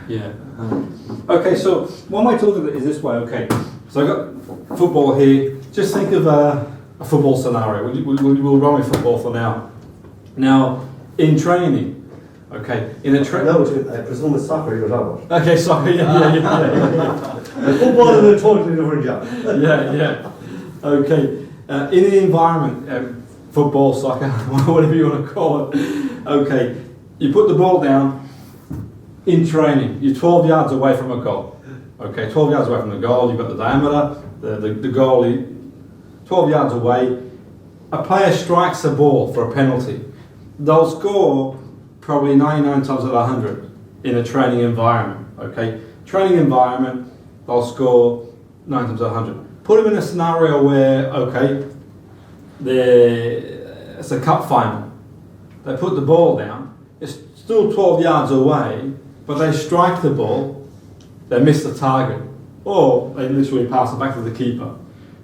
Yeah. Okay, so one way to look at it is this way. Okay, so I've got football here. Just think of a football scenario. We'll run with football for now. Now, in training, okay, in a No, I presume it's soccer you're talking about. Okay, sorry. Yeah. Football is a totally different job. Yeah. Okay, in the environment, football, soccer, whatever you want to call it. Okay, you put the ball down. In training, you're 12 yards away from a goal. Okay, 12 yards away from the goal, you've got the diameter, the goal, 12 yards away. A player strikes a ball for a penalty. They'll score probably 99 times out of 100 in a training environment. Okay, training environment, they'll score 9 times out of 100. Put them in a scenario where, okay, it's a cup final. They put the ball down, it's still 12 yards away, but they strike the ball, they miss the target, or they literally pass it back to the keeper.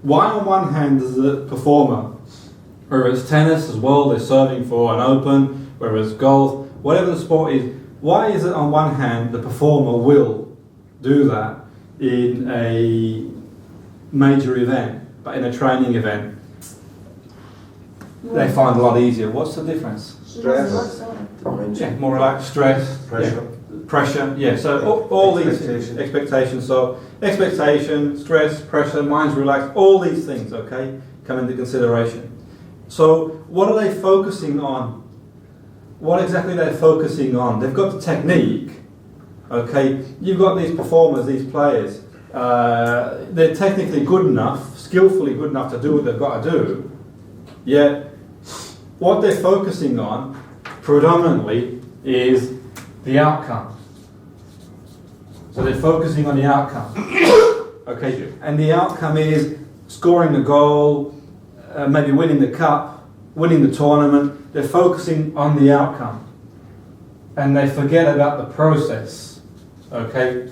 Why on one hand does the performer, whether it's tennis as well, they're serving for an open, whether it's golf, whatever the sport is, why is it on one hand the performer will do that in a major event, but in a training event they find a lot easier? What's the difference? Stress. Yeah, more relaxed, stress, pressure. Yeah. So all these expectations. So expectation, stress, pressure, mind's relaxed. All these things, okay, come into consideration. So what are they focusing on? What exactly they're focusing on? They've got the technique. Okay, you've got these performers, these players. They're technically good enough, skillfully good enough to do what they've got to do. Yet, what they're focusing on predominantly is the outcome. So they're focusing on the outcome. Okay, and the outcome is scoring a goal, maybe winning the cup, winning the tournament. They're focusing on the outcome. And they forget about the process. Okay?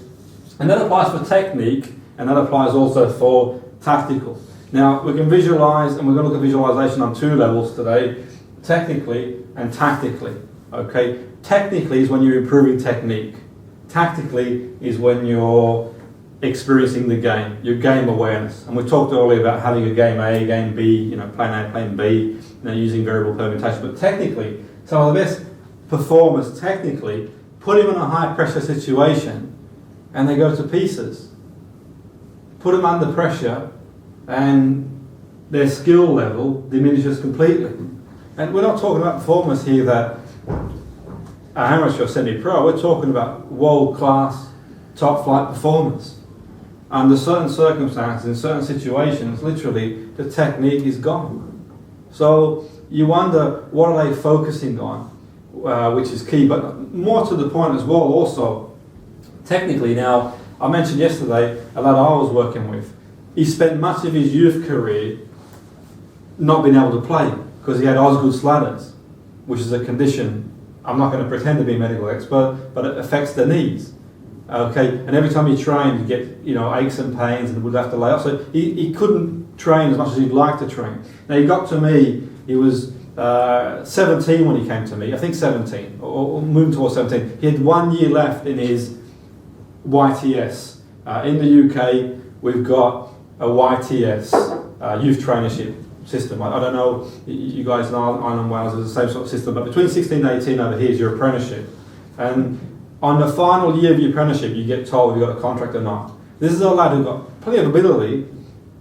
And that applies for technique, and that applies also for tactical. Now, we can visualize, and we're going to look at visualization on 2 levels today, technically and tactically. Okay? Technically is when you're improving technique. Tactically is when you're experiencing the game, your game awareness. And we talked earlier about having a game A, game B, plan A, plan B, using variable permutation. But technically, some of the best performers technically put them in a high pressure situation and they go to pieces. Put them under pressure and their skill level diminishes completely. And we're not talking about performers here that are amateur or semi-pro. We're talking about world-class, top-flight performers. Under certain circumstances, in certain situations, literally, the technique is gone. So you wonder, what are they focusing on, which is key. But more to the point as well, also, technically now, I mentioned yesterday a lad I was working with. He spent much of his youth career not being able to play because he had Osgood Slatters, which is a condition. I'm not going to pretend to be a medical expert, but it affects the knees. Okay, and every time he trained, he'd get aches and pains and would have to lay off. So he couldn't train as much as he'd like to train. Now he got to me. He was 17 when he came to me. I think 17 or moving towards 17. He had 1 year left in his YTS. In the UK, we've got a YTS youth traineeship system. I don't know, you guys in Ireland and Wales is the same sort of system, but between 16 and 18 over here is your apprenticeship. And on the final year of your apprenticeship, you get told if you've got a contract or not. This is a lad who got plenty of ability,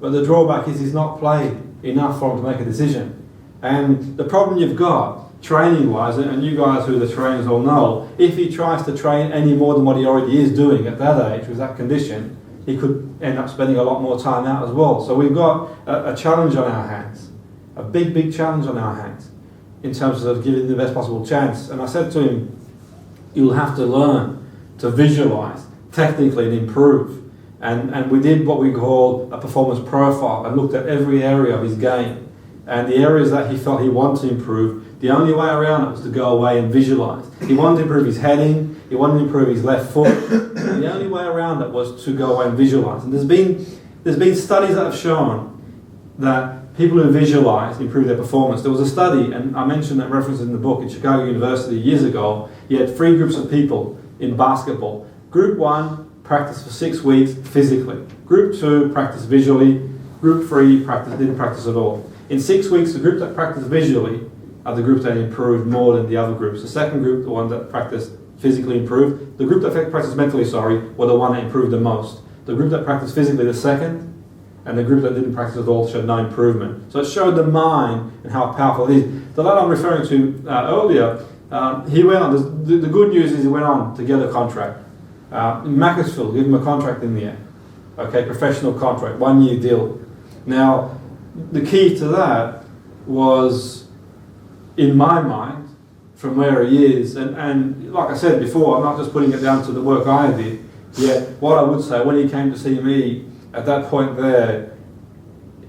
but the drawback is he's not played enough for him to make a decision. And the problem you've got, training-wise, and you guys who are the trainers all know, if he tries to train any more than what he already is doing at that age with that condition, he could end up spending a lot more time out as well. So we've got a challenge on our hands, a big, big challenge on our hands in terms of giving the best possible chance. And I said to him, you'll have to learn to visualize technically and improve. And we did what we call a performance profile and looked at every area of his game. And the areas that he felt he wanted to improve, the only way around it was to go away and visualize. He wanted to improve his heading, he wanted to improve his left foot. And the only way around it was to go away and visualize. And there's been studies that have shown that people who visualize improve their performance. There was a study, and I mentioned that reference in the book, in Chicago University years ago. You had 3 groups of people in basketball. Group 1 practiced for 6 weeks physically. Group 2 practiced visually. Group 3 didn't practice at all. In 6 weeks, the group that practiced visually are the group that improved more than the other groups. The second group, the one that practiced physically, improved. The group that practiced mentally, were the one that improved the most. The group that practiced physically, the second, and the group that didn't practice at all showed no improvement. So it showed the mind and how powerful it is. The lad I'm referring to earlier, he went on, the good news is he went on to get a contract. Macclesfield gave him a contract in the end. Okay, professional contract, 1-year deal. Now, the key to that was, in my mind, from where he is, and like I said before, I'm not just putting it down to the work I did, yet what I would say, when he came to see me, at that point there,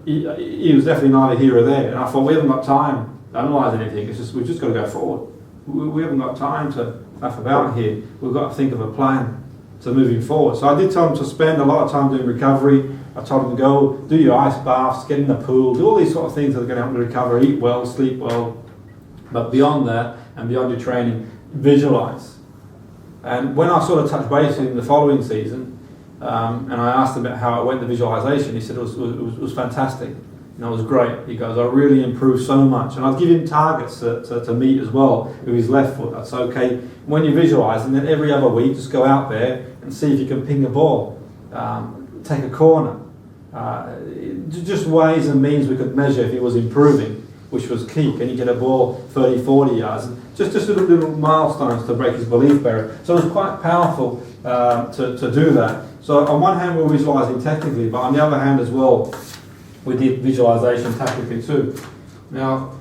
he was definitely neither here or there. And I thought, we haven't got time to analyse anything. We've just got to go forward. We haven't got time to faff about here. We've got to think of a plan to moving forward. So I did tell him to spend a lot of time doing recovery. I told him to go do your ice baths, get in the pool, do all these sort of things that are going to help you recover, eat well, sleep well. But beyond that, and beyond your training, visualise. And when I sort of touched base in the following season, and I asked him about how it went, the visualisation, he said it was fantastic. It was great. He goes, I really improved so much. And I'd give him targets to meet as well with his left foot. That's okay. When you visualise, and then every other week, just go out there and see if you can ping a ball, take a corner. Just ways and means we could measure if he was improving, which was key. Can you get a ball 30, 40 yards? Just little milestones to break his belief barrier. So it was quite powerful to do that. So on one hand, we were visualising technically, but on the other hand as well, we did visualisation tactically too. Now,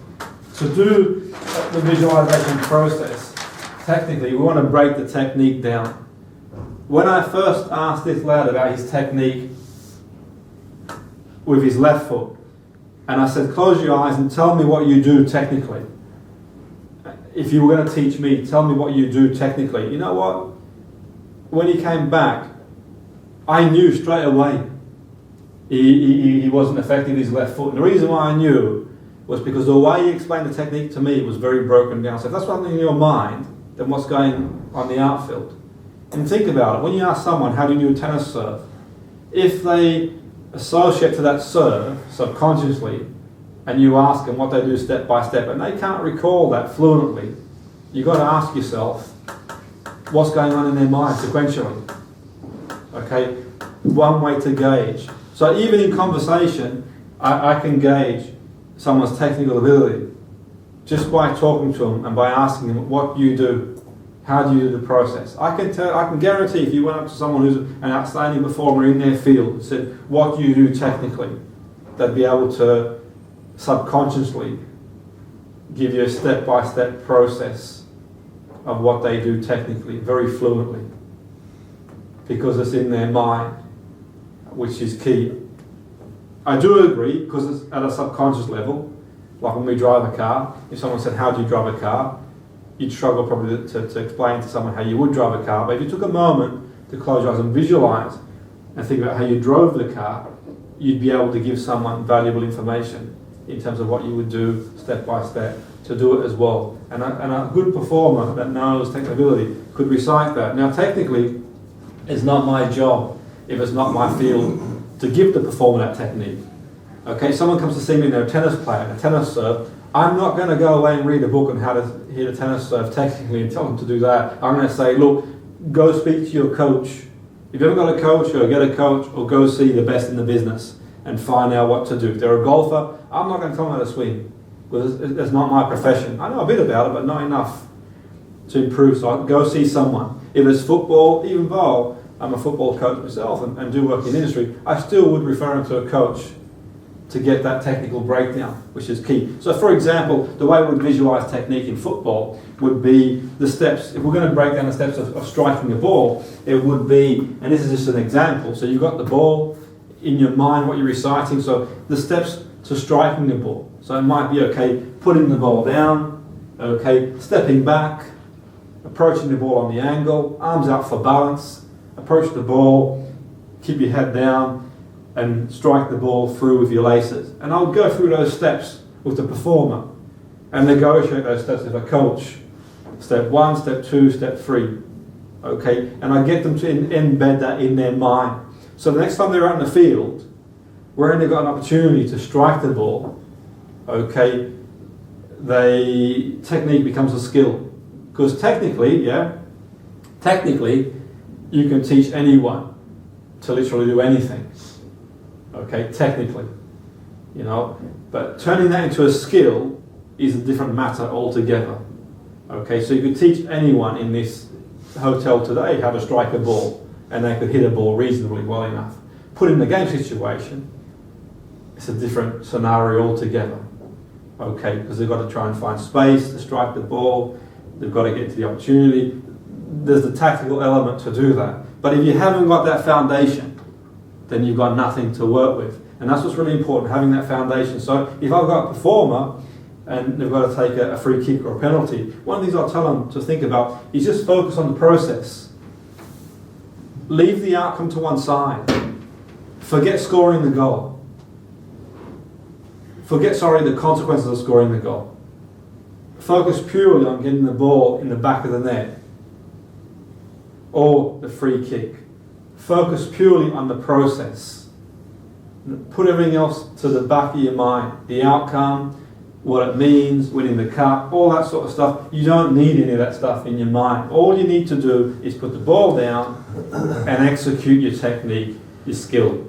to do the visualisation process, technically, we want to break the technique down. When I first asked this lad about his technique with his left foot, and I said, close your eyes and tell me what you do technically. If you were going to teach me, tell me what you do technically. You know what? When he came back, I knew straight away he wasn't effective with his left foot. And the reason why I knew was because the way he explained the technique to me was very broken down. So if that's something in your mind, then what's going on the outfield? And think about it. When you ask someone, how do you do a tennis serve? If they associate to that serve subconsciously, and you ask them what they do step by step, and they can't recall that fluently, you've got to ask yourself what's going on in their mind sequentially. Okay, one way to gauge. So even in conversation, I can gauge someone's technical ability just by talking to them and by asking them what you do. How do you do the process? I can guarantee if you went up to someone who's an outstanding performer in their field and said, what do you do technically? They'd be able to subconsciously give you a step-by-step process of what they do technically, very fluently, because it's in their mind, which is key. I do agree, because it's at a subconscious level, like when we drive a car, if someone said, how do you drive a car? You'd struggle probably to explain to someone how you would drive a car, but if you took a moment to close your eyes and visualise and think about how you drove the car, you'd be able to give someone valuable information in terms of what you would do step by step to do it as well. And a good performer that knows technical ability could recite that. Now technically, it's not my job, if it's not my field, to give the performer that technique. Okay, someone comes to see me and they're a tennis player, a tennis serve, I'm not going to go away and read a book on how to hit a tennis serve technically and tell them to do that. I'm going to say, look, go speak to your coach. If you haven't got a coach, go get a coach or go see the best in the business and find out what to do. If they're a golfer, I'm not going to tell them how to swing because it's not my profession. I know a bit about it, but not enough to improve. So I go see someone. If it's football, even though I'm a football coach myself and do work in industry, I still would refer them to a coach to get that technical breakdown, which is key. So for example, the way we would visualise technique in football would be the steps. If we're going to break down the steps of striking a ball, it would be, and this is just an example, so you've got the ball in your mind, what you're reciting, so the steps to striking the ball. So it might be, okay, putting the ball down, okay, stepping back, approaching the ball on the angle, arms out for balance, approach the ball, keep your head down, and strike the ball through with your laces. And I'll go through those steps with the performer and negotiate those steps with a coach. Step 1, step 2, step 3. Okay, and I get them to embed that in their mind. So the next time they're out in the field, where they've got an opportunity to strike the ball, okay, the technique becomes a skill. Because technically, you can teach anyone to literally do anything. Okay, technically, you know, but turning that into a skill is a different matter altogether. Okay, so you could teach anyone in this hotel today how to strike a ball, and they could hit a ball reasonably well enough. Put in the game situation, it's a different scenario altogether. Okay, because they've got to try and find space to strike the ball, they've got to get to the opportunity. There's the tactical element to do that. But if you haven't got that foundation, then you've got nothing to work with. And that's what's really important, having that foundation. So if I've got a performer and they've got to take a free kick or a penalty, one of the things I'll tell them to think about is just focus on the process. Leave the outcome to one side. Forget scoring the goal. Forget, the consequences of scoring the goal. Focus purely on getting the ball in the back of the net or the free kick. Focus purely on the process. Put everything else to the back of your mind. The outcome, what it means, winning the cup, all that sort of stuff. You don't need any of that stuff in your mind. All you need to do is put the ball down and execute your technique, your skill.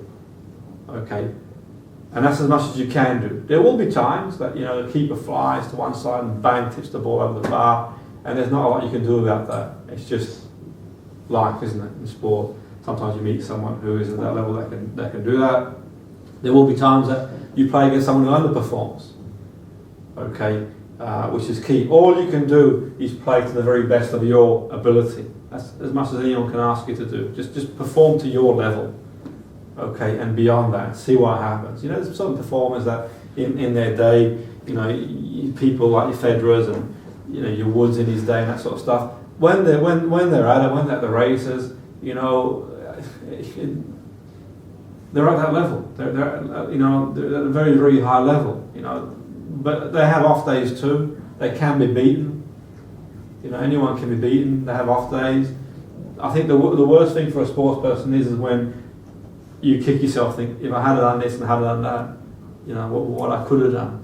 Okay? And that's as much as you can do. There will be times that, you know, the keeper flies to one side and bang, tips the ball over the bar, and there's not a lot you can do about that. It's just life, isn't it, in sport. Sometimes you meet someone who is at that level that can do that. There will be times that you play against someone who underperforms, okay, which is key. All you can do is play to the very best of your ability. That's as much as anyone can ask you to do. Just perform to your level, okay, and beyond that, see what happens. You know, there's some performers that in their day, you know, people like your Federers and, you know, your Woods in his day and that sort of stuff. When they're at the races, you know, they're at that level. They're at a very, very high level. You know, but they have off days too. They can be beaten. You know, anyone can be beaten. They have off days. I think the worst thing for a sports person is when you kick yourself. Think, if I had done this and had done that, you know, what I could have done.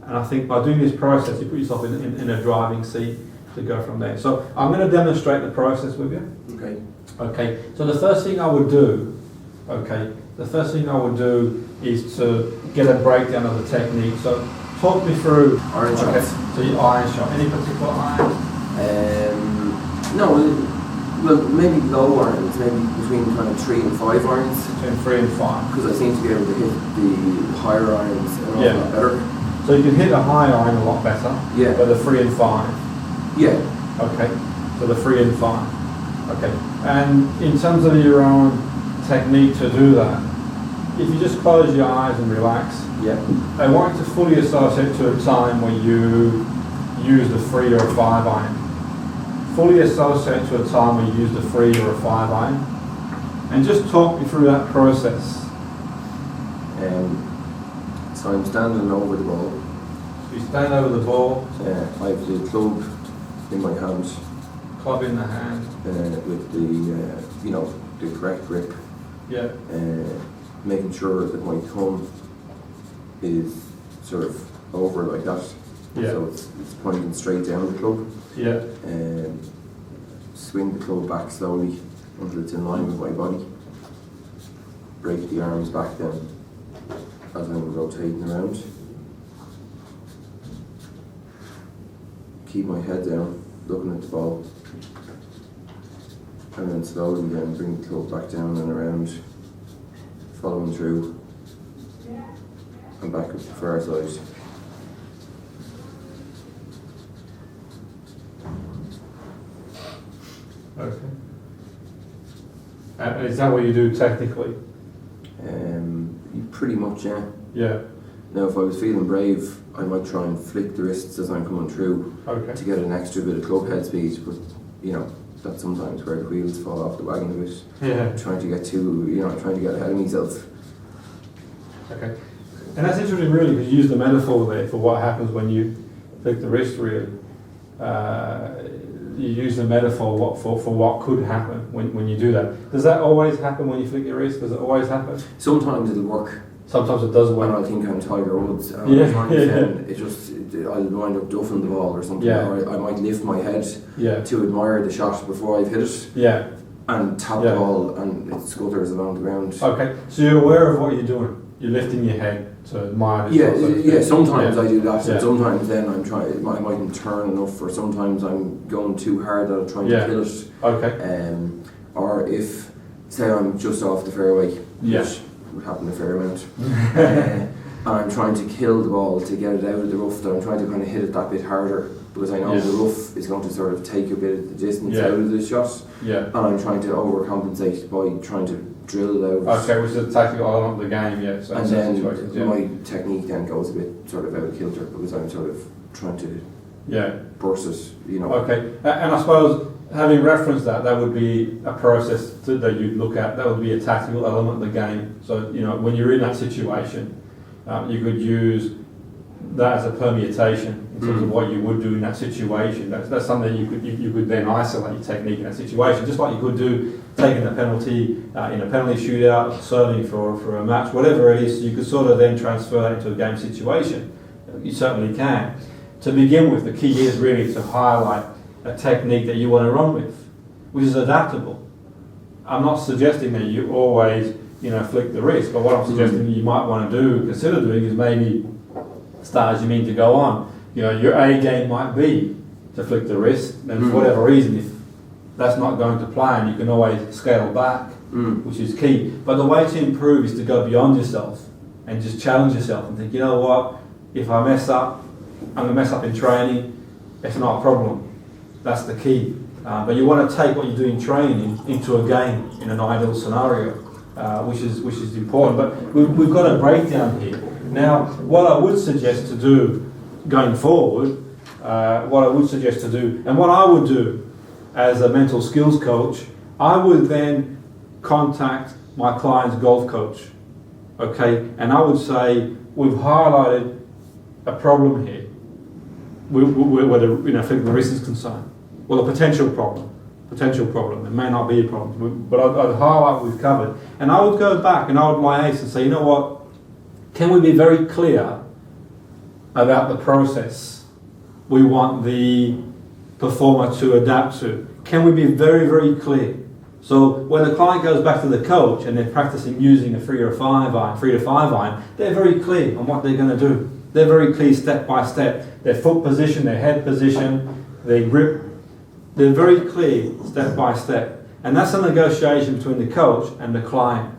And I think by doing this process, you put yourself in a driving seat to go from there. So I'm going to demonstrate the process with you. Okay. Okay. So the first thing I would do, is to get a breakdown of the technique. So talk me through iron shots. So your iron shot. Any particular iron? No. Well, maybe low irons, maybe between kind of 3 and 5 irons. Between 3 and 5. Because I seem to be able to hit the higher irons a lot better. So you can hit a high iron a lot better. Yeah. But the 3 and 5. Yeah. Okay. So the 3 and 5. Okay. And in terms of your own technique to do that, if you just close your eyes and relax, I want you to fully associate to a time when you used a 3 or a 5 iron. Fully associate to a time when you used a 3 or a 5 iron, and just talk me through that process. So I'm standing over the ball. So you stand over the ball. I have the club in my hand. Club in the hand. With the the correct grip. Yeah. Making sure that my thumb is sort of over like that. Yeah. So it's pointing straight down the club. Yeah. Swing the club back slowly until it's in line with my body. Break the arms back down as I'm rotating around. Keep my head down, looking at the ball. And then slowly then bring the club back down and around, following through, and back up the far side. Okay. And is that what you do technically? Pretty much, yeah. Yeah. Now, if I was feeling brave, I might try and flick the wrists as I'm coming through Okay. to get an extra bit of club head speed. But you know, that's sometimes where the wheels fall off the wagon a bit. Yeah. Trying to get ahead of myself. Okay. And that's interesting, really, because you use the metaphor there for what happens when you flick the wrist, really. You use the metaphor for what could happen when you do that. Does that always happen when you flick your wrist? Does it always happen? Sometimes it'll work. Sometimes it does When work. I think I'm Tiger Woods, and Yeah, I'm trying to yeah. defend, I'll wind up duffing the ball or something, Yeah. or I might lift my head Yeah. to admire the shot before I've hit it, Yeah. and tap Yeah. the ball, and it scutters along the ground. Okay. So you're aware of what you're doing. You're lifting your head to admire this. Yeah, shot, so to yeah. speak. Sometimes Yeah. I do that, Yeah. and sometimes then I'm trying. I mightn't turn enough, or sometimes I'm going too hard at it, trying Yeah. to kill it. Okay. Or if, say, I'm just off the fairway, Yeah. which would happen a fair amount, and I'm trying to kill the ball to get it out of the rough, that I'm trying to kind of hit it that bit harder, because I know Yeah. the rough is going to sort of take a bit of the distance Yeah. out of the shot, Yeah. and I'm trying to overcompensate by trying to drill it out. Okay, which is a tactical element of the game, yeah. So in And some then situations, yeah. my technique then goes a bit sort of out of kilter, because I'm sort of trying to Yeah. burst it, you know. Okay, and I suppose having referenced that, that would be a process that you'd look at. That would be a tactical element of the game. So when you're in that situation, you could use that as a permutation in terms of what you would do in that situation. That's something you could then isolate your technique in that situation, just like you could do taking a penalty in a penalty shootout, serving for a match, whatever it is. You could sort of then transfer that into a game situation. You certainly can. To begin with, the key is really to highlight a technique that you want to run with, which is adaptable. I'm not suggesting that you always, flick the wrist, but what I'm suggesting you might want to consider doing is maybe start as you mean to go on. Your A game might be to flick the wrist, and for whatever reason, if that's not going to plan, you can always scale back, which is key. But the way to improve is to go beyond yourself and just challenge yourself and think, you know what, if I mess up, I'm going to mess up in training, it's not a problem. That's the key. But you want to take what you do in training into a game in an ideal scenario, which is important. But we've got a breakdown here. Now, what I would suggest to do going forward, and what I would do as a mental skills coach, I would then contact my client's golf coach, okay? And I would say, we've highlighted a problem here, where the risk is concerned. Well, a potential problem. It may not be a problem, but I'd highlight what we've covered. And I would go back and I would liaise and say, you know what, can we be very clear about the process we want the performer to adapt to? Can we be very, very clear? So when the client goes back to the coach and they're practicing using a 3 to 5 iron, they're very clear on what they're going to do. They're very clear step by step. Their foot position, their head position, their grip. They're very clear step by step. And that's a negotiation between the coach and the client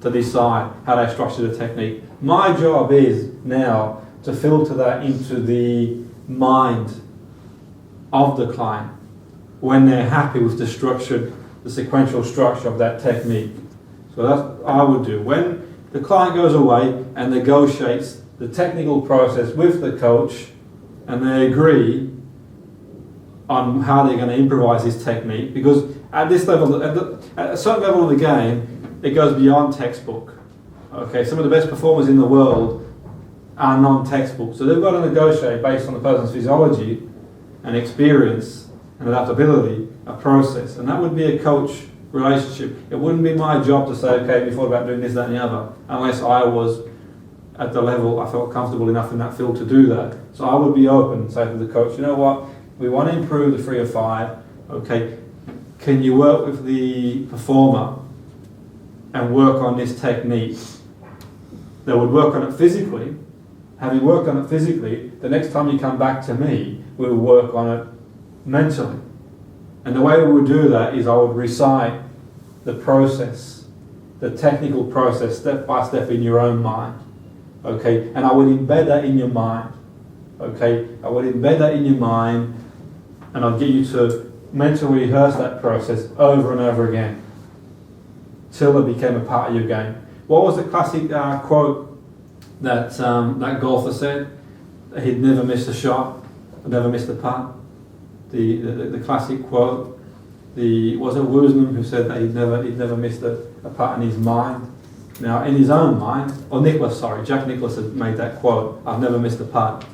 to decide how they structure the technique. My job is now to filter that into the mind of the client when they're happy with the sequential structure of that technique. So that's what I would do. When the client goes away and negotiates the technical process with the coach and they agree on how they're going to improvise this technique, because at this level, at a certain level of the game, it goes beyond textbook. Okay, some of the best performers in the world are non-textbook, so they've got to negotiate based on the person's physiology and experience and adaptability, a process, and that would be a coach relationship. It wouldn't be my job to say, okay, we thought about doing this, that and the other, unless I was at the level I felt comfortable enough in that field to do that. So I would be open and say to the coach, you know what, we want to improve the 3 or 5, okay, can you work with the performer and work on this technique? They would work on it physically. Having worked on it physically, the next time you come back to me, we will work on it mentally. And the way we would do that is I would recite the process, the technical process, step by step in your own mind. Okay, and I would embed that in your mind. Okay, I would embed that in your mind, and I'll get you to mentally rehearse that process over and over again till it became a part of your game. What was the classic quote that that golfer said? He'd never missed a shot, never missed a putt. The classic quote. Was it Woosnam who said that he'd never missed a putt in his mind? Now, in his own mind, Jack Nicklaus had made that quote, "I've never missed a putt."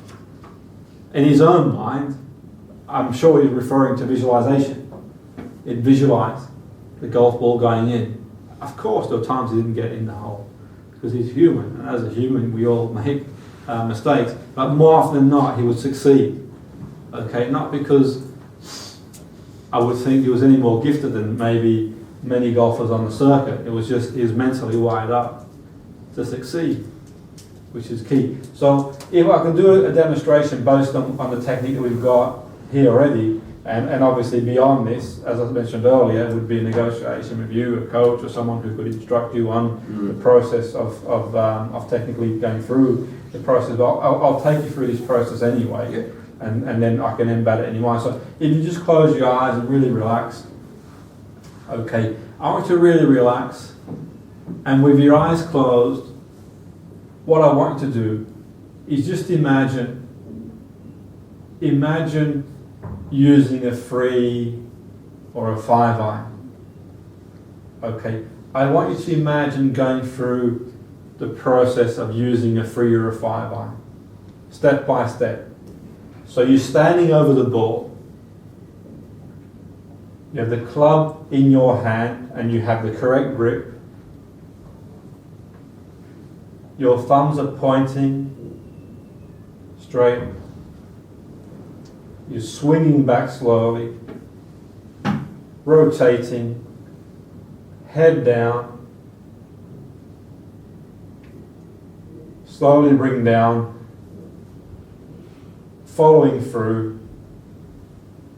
In his own mind, I'm sure he's referring to visualization. He'd visualize the golf ball going in. Of course, there were times he didn't get in the hole, because he's human, and as a human, we all make mistakes. But more often than not, he would succeed. Okay, not because I would think he was any more gifted than maybe many golfers on the circuit. It was just he was mentally wired up to succeed, which is key. So if I can do a demonstration based on the technique that we've got here already, and obviously beyond this, as I mentioned earlier, it would be a negotiation with you, a coach, or someone who could instruct you on the process of technically going through the process. But I'll take you through this process anyway, and then I can embed it in your mind. So if you just close your eyes and really relax. Okay, I want you to really relax, and with your eyes closed, what I want you to do is just imagine using a 3 or a 5-iron. Okay, I want you to imagine going through the process of using a 3 or a 5-iron, step by step. So you're standing over the ball. You have the club in your hand and you have the correct grip. Your thumbs are pointing straight. You're swinging back slowly, rotating, head down, slowly bring down, following through,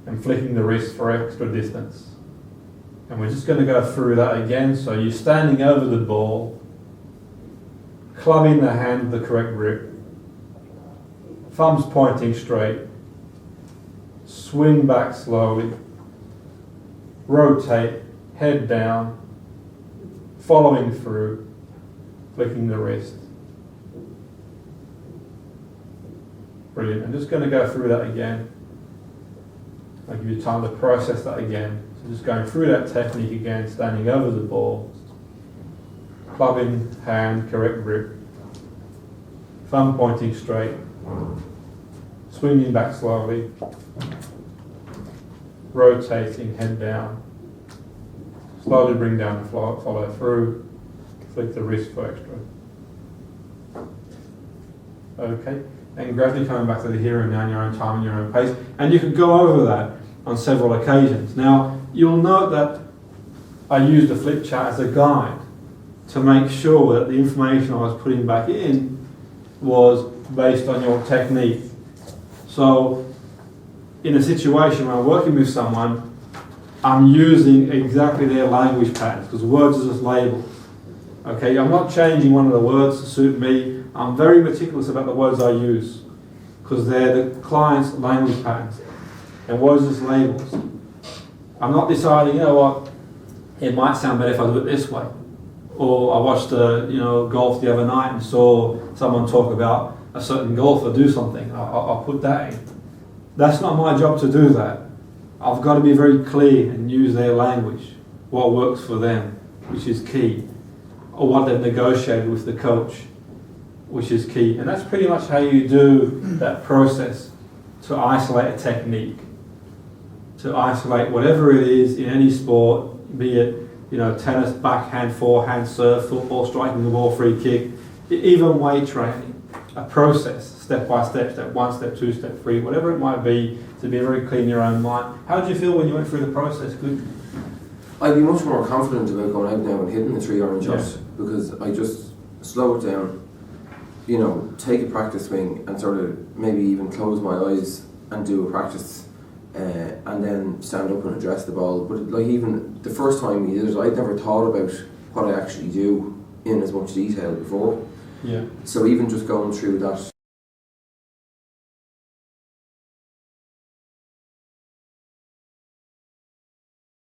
and flicking the wrist for extra distance. And we're just going to go through that again. So you're standing over the ball, club in the hand with the correct grip, thumbs pointing straight, swing back slowly, rotate, head down, following through, flicking the wrist. Brilliant. I'm just going to go through that again. I'll give you time to process that again. So just going through that technique again, standing over the ball, club in hand, correct grip, thumb pointing straight, swinging back slowly, rotating, head down, slowly bring down and follow through, flick the wrist for extra. Okay, and gradually coming back to the here and now in your own time and your own pace. And you could go over that on several occasions. Now, you'll note that I used the flip chart as a guide to make sure that the information I was putting back in was based on your technique. So, in a situation where I'm working with someone, I'm using exactly their language patterns, because words are just labels. Okay, I'm not changing one of the words to suit me. I'm very meticulous about the words I use, because they're the client's language patterns. And words are just labels. I'm not deciding, you know what, it might sound better if I do it this way. Or I watched golf the other night and saw someone talk about a certain golfer do something. I'll put that in. That's not my job to do that. I've got to be very clear and use their language, what works for them, which is key, or what they've negotiated with the coach, which is key. And that's pretty much how you do that process to isolate a technique, to isolate whatever it is in any sport, be it tennis, backhand, forehand, serve, football, striking the ball, free kick, even weight training, a process, step by step, step 1, step 2, step 3, whatever it might be, to be very clear in your own mind. How did you feel when you went through the process? Good? I'd be much more confident about going out now and hitting the 3-iron shots, because I just slow it down, take a practice swing and sort of maybe even close my eyes and do a practice and then stand up and address the ball. But like even the first time we did it, I'd never thought about what I actually do in as much detail before. Yeah. So even just going through that